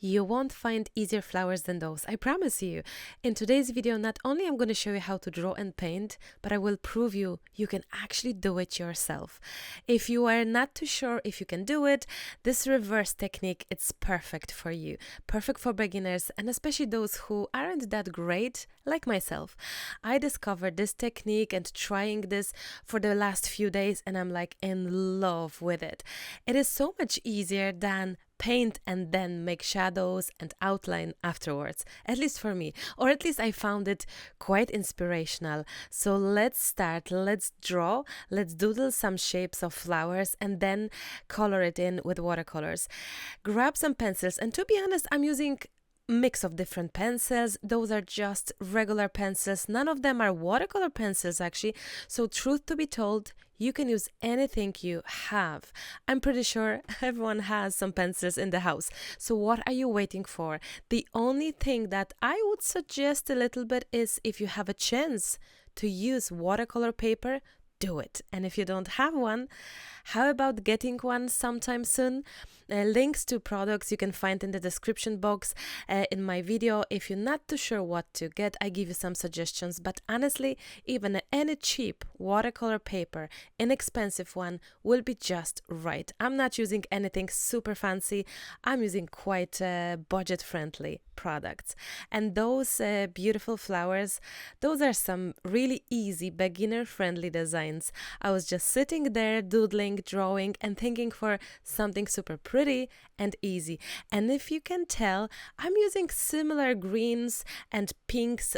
You won't find easier flowers than those, I promise you. In today's video, not only I'm going to show you how to draw and paint, but I will prove you can actually do it yourself. If you are not too sure if you can do it, this reverse technique, it's perfect for you. Perfect for beginners and especially those who aren't that great, like myself. I discovered this technique and trying this for the last few days and I'm like in love with it. It is so much easier than paint and then make shadows and outline afterwards, at least for me, or at least I found it quite inspirational. So let's start, let's draw, let's doodle some shapes of flowers and then color it in with watercolors. Grab some pencils, and to be honest, I'm using mix of different pencils. Those are just regular pencils. None of them are watercolor pencils actually. So truth to be told, you can use anything you have. I'm pretty sure everyone has some pencils in the house. So what are you waiting for? The only thing that I would suggest a little bit is if you have a chance to use watercolor paper, do it. And if you don't have one, how about getting one sometime soon? Links to products you can find in the description box in my video. If you're not too sure what to get, I give you some suggestions. But honestly, even any cheap watercolor paper, inexpensive one, will be just right. I'm not using anything super fancy. I'm using quite budget-friendly products. And those beautiful flowers, those are some really easy, beginner-friendly designs. I was just sitting there doodling, drawing, and thinking for something super pretty and easy. And if you can tell, I'm using similar greens and pinks,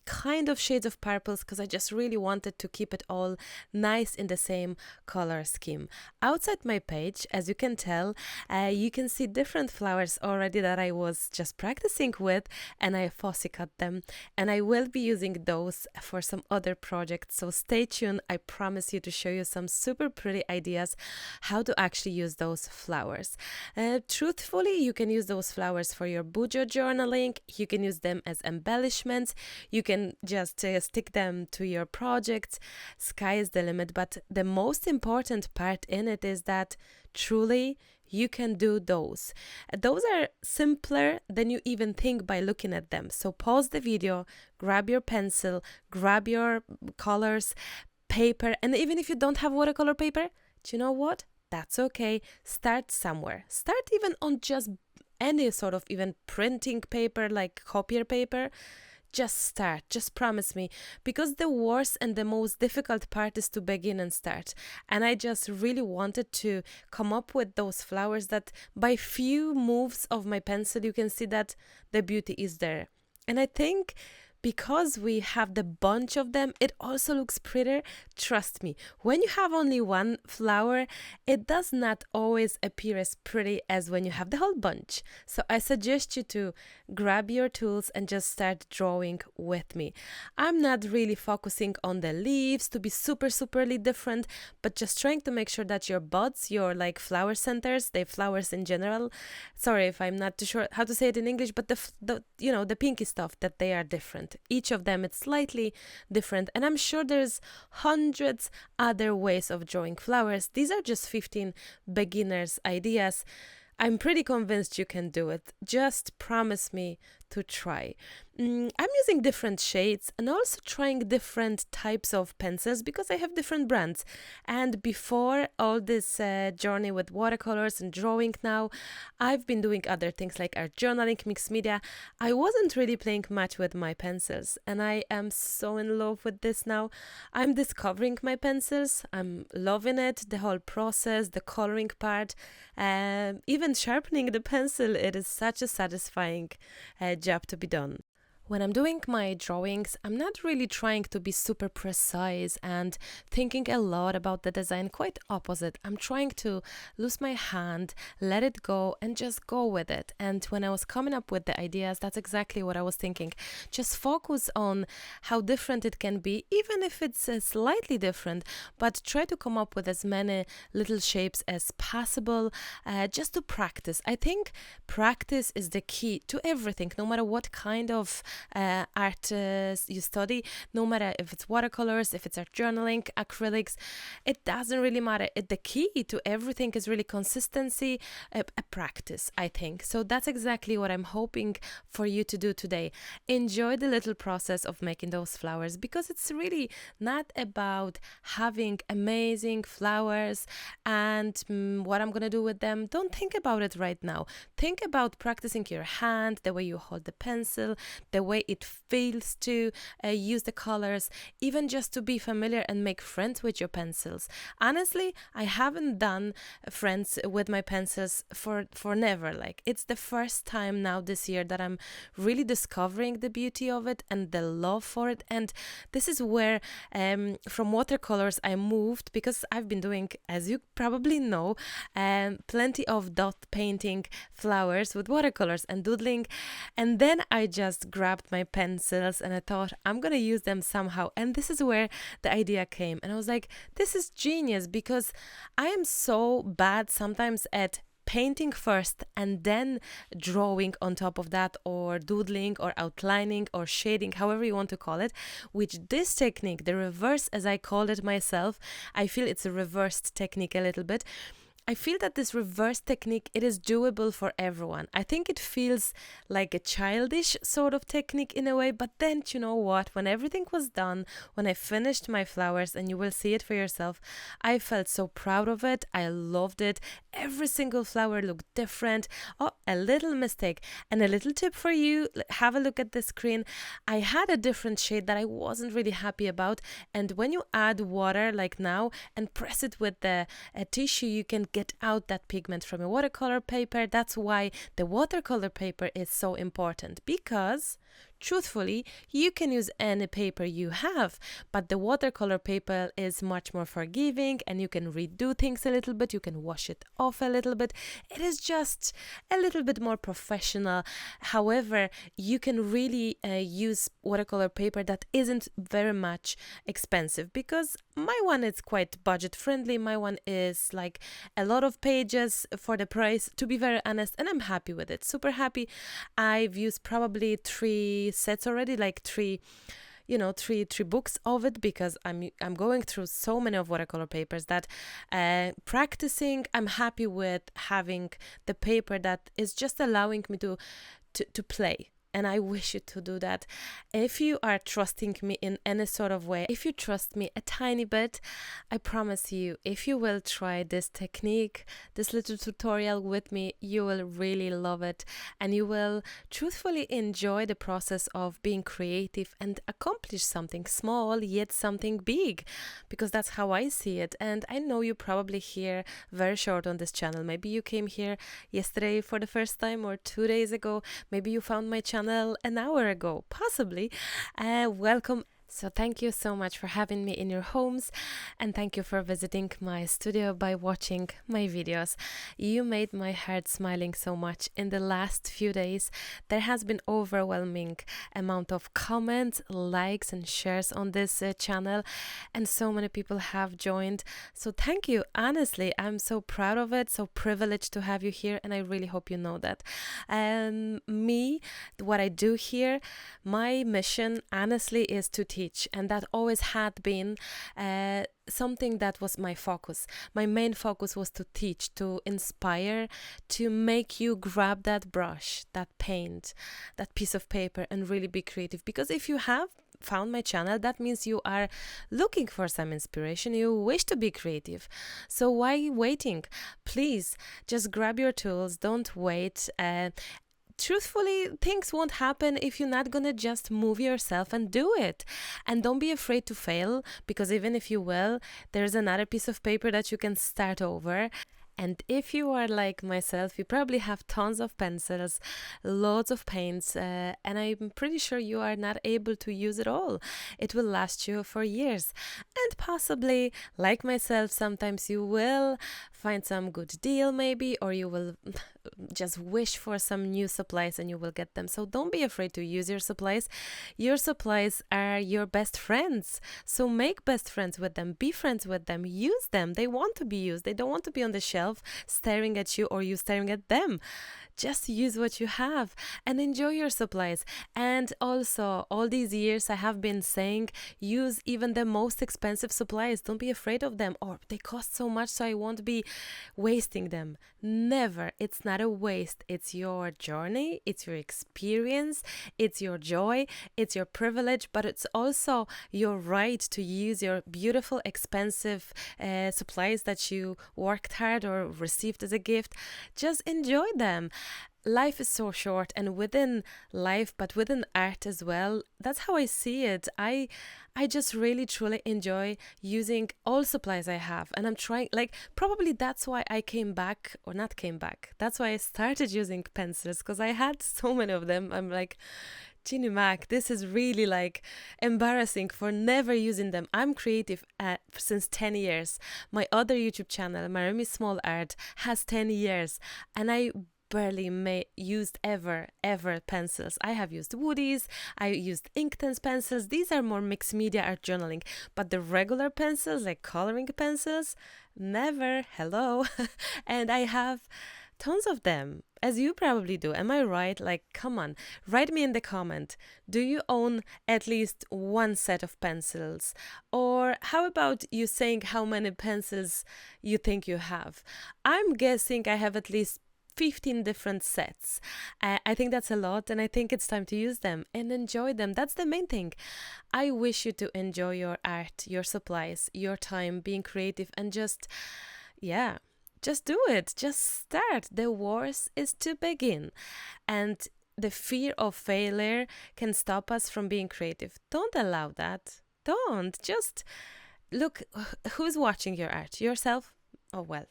kind of shades of purples, because I just really wanted to keep it all nice in the same color scheme. Outside my page, as you can tell, you can see different flowers already that I was just practicing with, and I fussy cut them, and I will be using those for some other projects. So stay tuned. I promise you to show you some super pretty ideas how to actually use those flowers. Truthfully, you can use those flowers for your bujo journaling. You can use them as embellishments. You can just stick them to your projects. Sky is the limit. But the most important part in it is that truly you can do those. Those are simpler than you even think by looking at them. So pause the video, grab your pencil, grab your colors, paper, and even if you don't have watercolor paper, do you know what? That's okay. Start somewhere. Start even on just any sort of even printing paper like copier paper. Just start, just promise me, because the worst and the most difficult part is to begin and start. And I just really wanted to come up with those flowers that by few moves of my pencil, you can see that the beauty is there. And I think because we have the bunch of them, it also looks prettier. Trust me, when you have only one flower, it does not always appear as pretty as when you have the whole bunch. So I suggest you to grab your tools and just start drawing with me. I'm not really focusing on the leaves to be superly different, but just trying to make sure that your buds, your like flower centers, the flowers in general, sorry if I'm not too sure how to say it in English, but the pinky stuff, that they are different. Each of them, it's slightly different, and I'm sure there's hundreds other ways of drawing flowers. These are just 15 beginners ideas. I'm pretty convinced you can do it. Just promise me to try. I'm using different shades and also trying different types of pencils because I have different brands. And before all this journey with watercolors and drawing now, I've been doing other things like art journaling, mixed media. I wasn't really playing much with my pencils, and I am so in love with this now. I'm discovering my pencils. I'm loving it, the whole process, the coloring part, even sharpening the pencil. It is such a satisfying job to be done. When I'm doing my drawings, I'm not really trying to be super precise and thinking a lot about the design. Quite opposite. I'm trying to lose my hand, let it go, and just go with it. And when I was coming up with the ideas, that's exactly what I was thinking. Just focus on how different it can be, even if it's slightly different, but try to come up with as many little shapes as possible, just to practice. I think practice is the key to everything, no matter what kind of art you study, no matter if it's watercolors, if it's art journaling, acrylics, it doesn't really matter. The key to everything is really consistency, a practice, I think. So that's exactly what I'm hoping for you to do today. Enjoy the little process of making those flowers, because it's really not about having amazing flowers and what I'm gonna do with them. Don't think about it right now. Think about practicing your hand, the way you hold the pencil, the way it feels to use the colors, even just to be familiar and make friends with your pencils. Honestly, I haven't done friends with my pencils for never. Like, it's the first time now this year that I'm really discovering the beauty of it and the love for it. And this is where from watercolors I moved, because I've been doing, as you probably know, plenty of dot painting flowers with watercolors and doodling, and then I just grabbed my pencils and I thought I'm gonna use them somehow. And this is where the idea came, and I was like, this is genius, because I am so bad sometimes at painting first and then drawing on top of that, or doodling or outlining or shading, however you want to call it. Which this technique, the reverse as I call it myself, I feel it's a reversed technique a little bit. I feel that this reverse technique, it is doable for everyone. I think it feels like a childish sort of technique in a way, but then you know what? When everything was done, when I finished my flowers, and you will see it for yourself, I felt so proud of it. I loved it. Every single flower looked different. Oh, a little mistake. And a little tip for you, have a look at the screen. I had a different shade that I wasn't really happy about. And when you add water like now and press it with the tissue, you can get out that pigment from a watercolor paper. That's why the watercolor paper is so important, because truthfully, you can use any paper you have, but the watercolor paper is much more forgiving, and you can redo things a little bit, you can wash it off a little bit. It is just a little bit more professional. However, you can really use watercolor paper that isn't very much expensive, because my one is quite budget friendly. My one is like a lot of pages for the price, to be very honest, and I'm happy with it, super happy. I've used probably 3 sets already, like three books of it, because I'm going through so many of watercolor papers that practicing, I'm happy with having the paper that is just allowing me to play. And I wish you to do that. If you are trusting me in any sort of way, if you trust me a tiny bit, I promise you, if you will try this technique, this little tutorial with me, you will really love it. And you will truthfully enjoy the process of being creative and accomplish something small, yet something big. Because that's how I see it. And I know you probably here very short on this channel. Maybe you came here yesterday for the first time, or 2 days ago. Maybe you found my channel an hour ago, possibly. Welcome. So thank you so much for having me in your homes, and thank you for visiting my studio by watching my videos. You made my heart smiling so much in the last few days. There has been overwhelming amount of comments, likes and shares on this channel, and so many people have joined. So thank you. Honestly, I'm so proud of it, so privileged to have you here, and I really hope you know that. What I do here, my mission honestly is to teach, and that always had been something that was my focus. My main focus was to teach, to inspire, to make you grab that brush, that paint, that piece of paper, and really be creative. Because if you have found my channel, that means you are looking for some inspiration, you wish to be creative. So why waiting? Please just grab your tools, don't wait. Truthfully, things won't happen if you're not gonna just move yourself and do it. And don't be afraid to fail, because even if you will, there's another piece of paper that you can start over. And if you are like myself, you probably have tons of pencils, loads of paints, and I'm pretty sure you are not able to use it all. It will last you for years. And possibly, like myself, sometimes you will find some good deal maybe, or you will just wish for some new supplies and you will get them. So don't be afraid to use your supplies. Your supplies are your best friends. So make best friends with them. Be friends with them. Use them. They want to be used. They don't want to be on the shelf staring at you or you staring at them. Just use what you have and enjoy your supplies. And also, all these years I have been saying, use even the most expensive supplies. Don't be afraid of them, or they cost so much, so I won't be wasting them. Never. It's not a waste. It's your journey, it's your experience, it's your joy, it's your privilege, but it's also your right to use your beautiful, expensive supplies that you worked hard or received as a gift. Just enjoy them. Life is so short, and within life, but within art as well, that's how I see it. I just really truly enjoy using all supplies I have, and I'm trying, like, probably that's why I came back, or not came back, that's why I started using pencils, because I had so many of them. I'm like, Ginny Mac, this is really like embarrassing for never using them. I'm creative since 10 years. My other YouTube channel, Maremi Small Art, has 10 years, and I barely used ever pencils. I have used woodies, I used Inktense pencils. These are more mixed media art journaling, but the regular pencils, like coloring pencils, never. Hello. And I have tons of them, as you probably do. Am I right? Like, come on, write me in the comment. Do you own at least one set of pencils? Or how about you saying how many pencils you think you have? I'm guessing I have at least 15 different sets. I think that's a lot, and I think it's time to use them and enjoy them. That's the main thing. I wish you to enjoy your art, your supplies, your time being creative, and just do it. Just start. The worst is to begin. And the fear of failure can stop us from being creative. Don't allow that. Don't. Just look, who's watching your art? Yourself? Oh, well,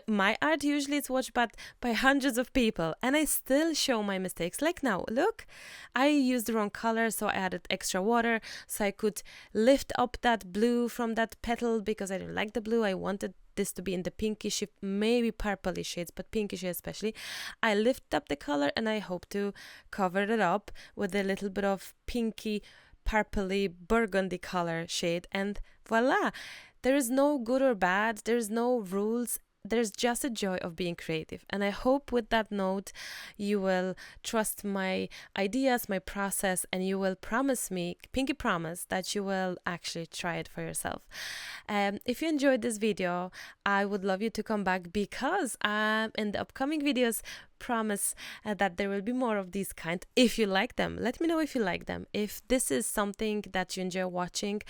my art usually is watched by hundreds of people, and I still show my mistakes. Like now, look, I used the wrong color, so I added extra water so I could lift up that blue from that petal because I didn't like the blue. I wanted this to be in the pinkish, maybe purpley shades, but pinkish especially. I lift up the color and I hope to cover it up with a little bit of pinky, purpley, burgundy color shade, and voila. There is no good or bad, there's no rules, there's just a joy of being creative. And I hope with that note, you will trust my ideas, my process, and you will promise me, pinky promise, that you will actually try it for yourself. If you enjoyed this video, I would love you to come back, because in the upcoming videos, promise that there will be more of these kind. If you like them, let me know if you like them, if this is something that you enjoy watching,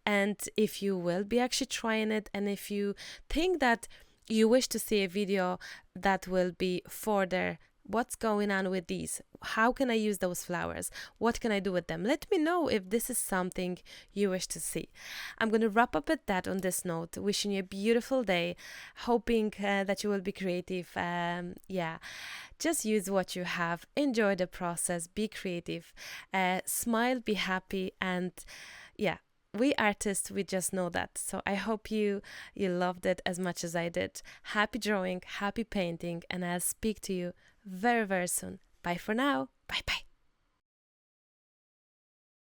and if you will be actually trying it, and if you think that you wish to see a video that will be further what's going on with these, how can I use those flowers, what can I do with them, let me know if this is something you wish to see. I'm going to wrap up at that on this note, wishing you a beautiful day, hoping that you will be creative. Just use what you have, enjoy the process, be creative, smile, be happy, and we artists, we just know that. So I hope you loved it as much as I did. Happy drawing, happy painting, and I'll speak to you very, very soon. Bye for now. Bye bye.